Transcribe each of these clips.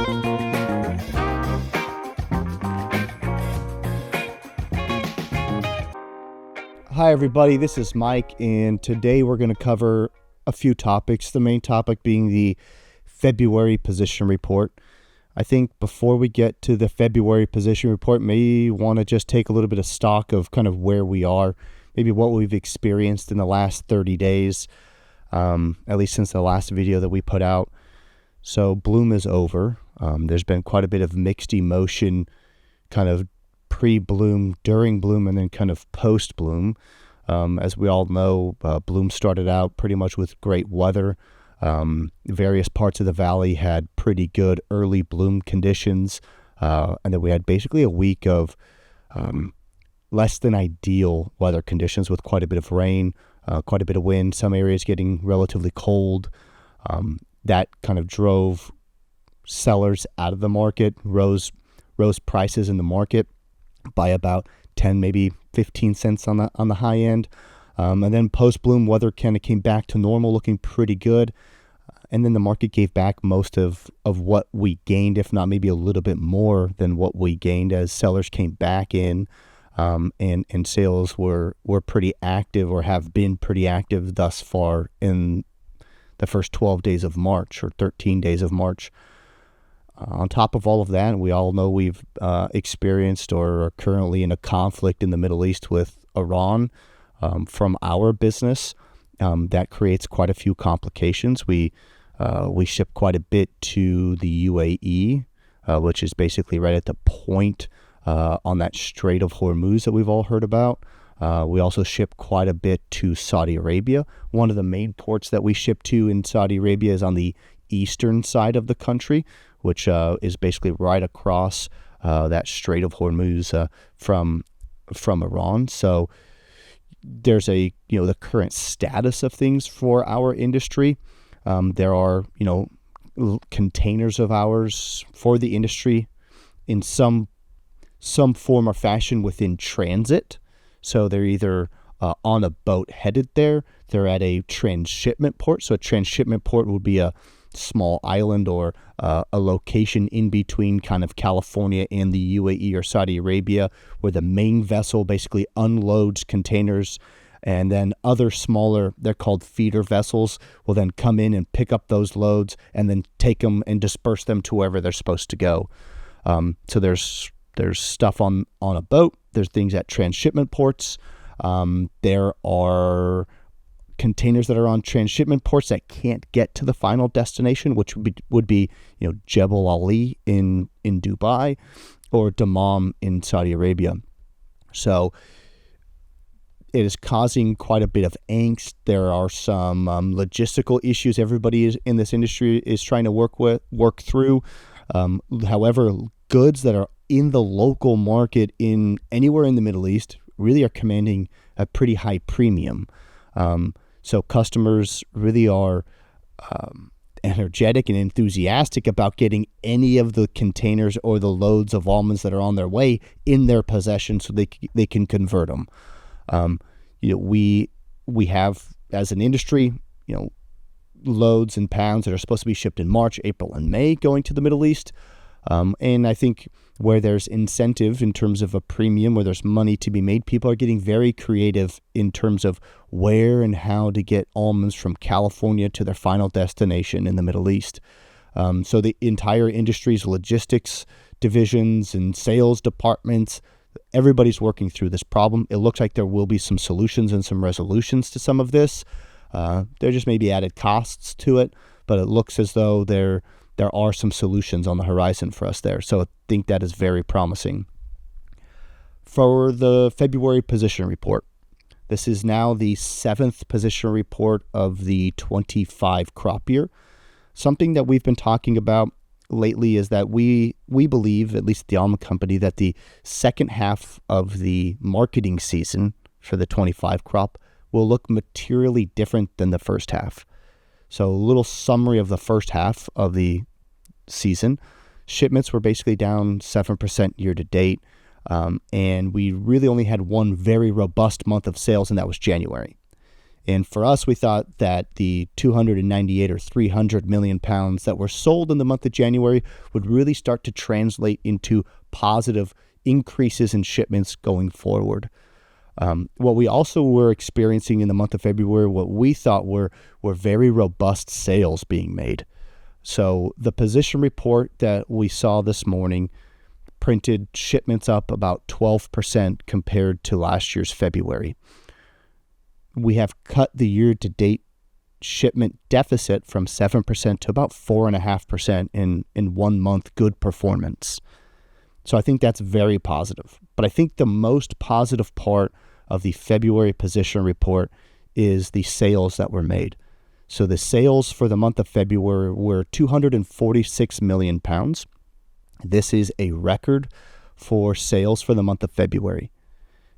Hi everybody, this is Mike, and today we're going to cover a few topics, the main topic being the February position report. I think before we get to the February position report, may want to just take a little bit of stock of kind of where we are, maybe what we've experienced in the last 30 days, at least since the last video that we put out. So bloom is over. There's been quite a bit of mixed emotion, kind of pre-bloom, during bloom, and then kind of post-bloom. As we all know, bloom started out pretty much with great weather. Various parts of the valley had pretty good early bloom conditions, and then we had basically a week of less than ideal weather conditions with quite a bit of rain, quite a bit of wind, some areas getting relatively cold. That kind of drove sellers out of the market, rose prices in the market by about 10, maybe 15 cents on the high end. And then post-bloom weather kind of came back to normal, looking pretty good. And then the market gave back most of what we gained, if not maybe a little bit more than what we gained, as sellers came back in, and sales were pretty active, or have been pretty active thus far in the first 12 days of March, or 13 days of March. On top of all of that, we all know we've experienced or are currently in a conflict in the Middle East with Iran. From our business, that creates quite a few complications. We ship quite a bit to the UAE, which is basically right at the point on that Strait of Hormuz that we've all heard about. We also ship quite a bit to Saudi Arabia. One of the main ports that we ship to in Saudi Arabia is on the eastern side of the country, which is basically right across that Strait of Hormuz from Iran. So there's the current status of things for our industry. There are containers of ours for the industry in some form or fashion within transit. So they're either on a boat headed there, they're at a transshipment port. So a transshipment port would be a small island or a location in between kind of California and the UAE or Saudi Arabia, where the main vessel basically unloads containers, and then other smaller, they're called feeder vessels, will then come in and pick up those loads and then take them and disperse them to wherever they're supposed to go. So there's stuff on a boat, there's things at transshipment ports, there are containers that are on transshipment ports that can't get to the final destination, which would be Jebel Ali in Dubai, or Dammam in Saudi Arabia. So it is causing quite a bit of angst. There are some logistical issues everybody in this industry is trying to work through. However, goods that are in the local market in anywhere in the Middle East really are commanding a pretty high premium. So customers really are energetic and enthusiastic about getting any of the containers or the loads of almonds that are on their way in their possession, so they can convert them. We have, as an industry, loads and pounds that are supposed to be shipped in March, April, and May going to the Middle East. And I think where there's incentive in terms of a premium, where there's money to be made, people are getting very creative in terms of where and how to get almonds from California to their final destination in the Middle East. So the entire industry's logistics divisions and sales departments, everybody's working through this problem. It looks like there will be some solutions and some resolutions to some of this. There just may be added costs to it, but it looks as though there are some solutions on the horizon for us there. So I think that is very promising. For the February position report, this is now the 7th position report of the 25 crop year. Something that we've been talking about lately is that we believe, at least the almond company, that the second half of the marketing season for the 25 crop will look materially different than the first half. So a little summary of the first half of the season. Shipments were basically down 7% year to date. And we really only had one very robust month of sales, and that was January. And for us, we thought that the 298 or 300 million pounds that were sold in the month of January would really start to translate into positive increases in shipments going forward. What we also were experiencing in the month of February, what we thought were very robust sales being made. So the position report that we saw this morning printed shipments up about 12% compared to last year's February. We have cut the year-to-date shipment deficit from 7% to about 4.5% in 1 month good performance. So I think that's very positive. But I think the most positive part of the February position report is the sales that were made. So the sales for the month of February were 246 million pounds. This is a record for sales for the month of February.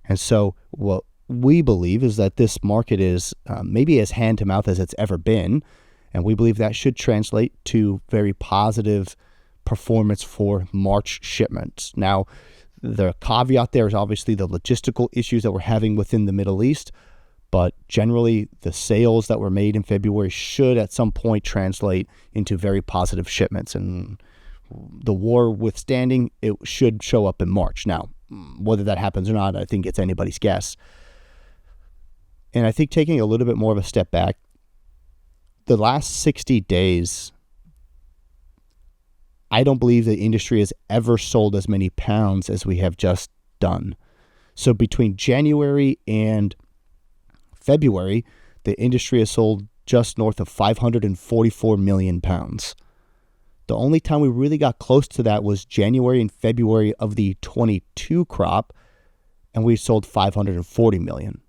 And so what we believe is that this market is maybe as hand-to-mouth as it's ever been, and we believe that should translate to very positive performance for March shipments. Now, the caveat there is obviously the logistical issues that we're having within the Middle East, but generally the sales that were made in February should at some point translate into very positive shipments. And the war withstanding, it should show up in March. Now, whether that happens or not, I think it's anybody's guess. And I think taking a little bit more of a step back, the last 60 days, I don't believe the industry has ever sold as many pounds as we have just done. So between January and February, the industry has sold just north of 544 million pounds. The only time we really got close to that was January and February of the 22 crop, and we sold 540 million.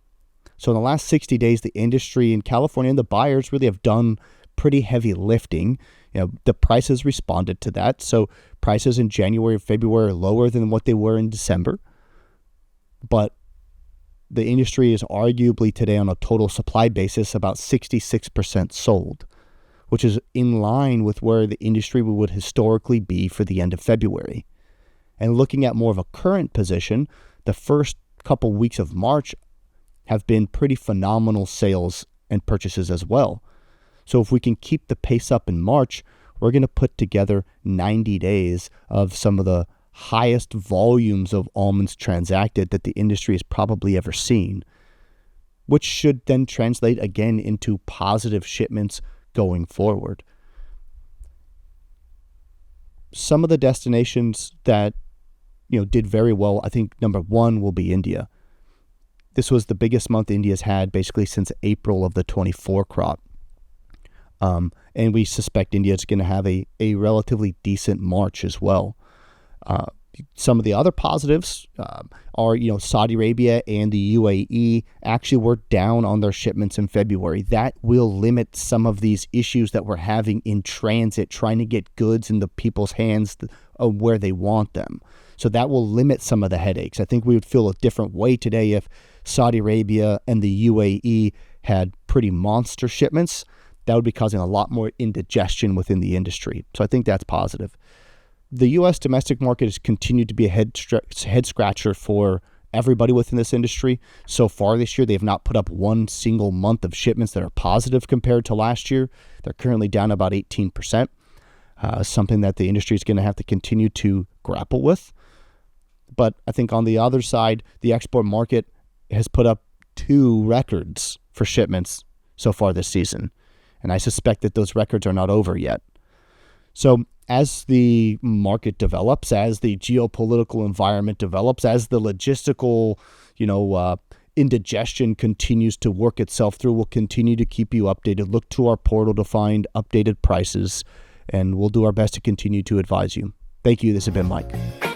So in the last 60 days, the industry in California and the buyers really have done pretty heavy lifting. The prices responded to that. So prices in January and February are lower than what they were in December. But the industry is arguably today on a total supply basis about 66% sold, which is in line with where the industry would historically be for the end of February. And looking at more of a current position, the first couple weeks of March have been pretty phenomenal sales and purchases as well. So if we can keep the pace up in March, we're going to put together 90 days of some of the highest volumes of almonds transacted that the industry has probably ever seen, which should then translate again into positive shipments going forward. Some of the destinations that did very well, I think number one will be India. This was the biggest month India's had basically since April of the 24 crop. And we suspect India is going to have a relatively decent March as well. Some of the other positives are, Saudi Arabia and the UAE actually were down on their shipments in February. That will limit some of these issues that we're having in transit, trying to get goods in the people's hands where they want them. So that will limit some of the headaches. I think we would feel a different way today if Saudi Arabia and the UAE had pretty monster shipments. That would be causing a lot more indigestion within the industry. So I think that's positive. The U.S. domestic market has continued to be a head scratcher for everybody within this industry. So far this year, they have not put up one single month of shipments that are positive compared to last year. They're currently down about 18%, something that the industry is going to have to continue to grapple with. But I think on the other side, the export market has put up 2 records for shipments so far this season. And I suspect that those records are not over yet. So as the market develops, as the geopolitical environment develops, as the logistical, indigestion continues to work itself through, we'll continue to keep you updated. Look to our portal to find updated prices, and we'll do our best to continue to advise you. Thank you. This has been Mike.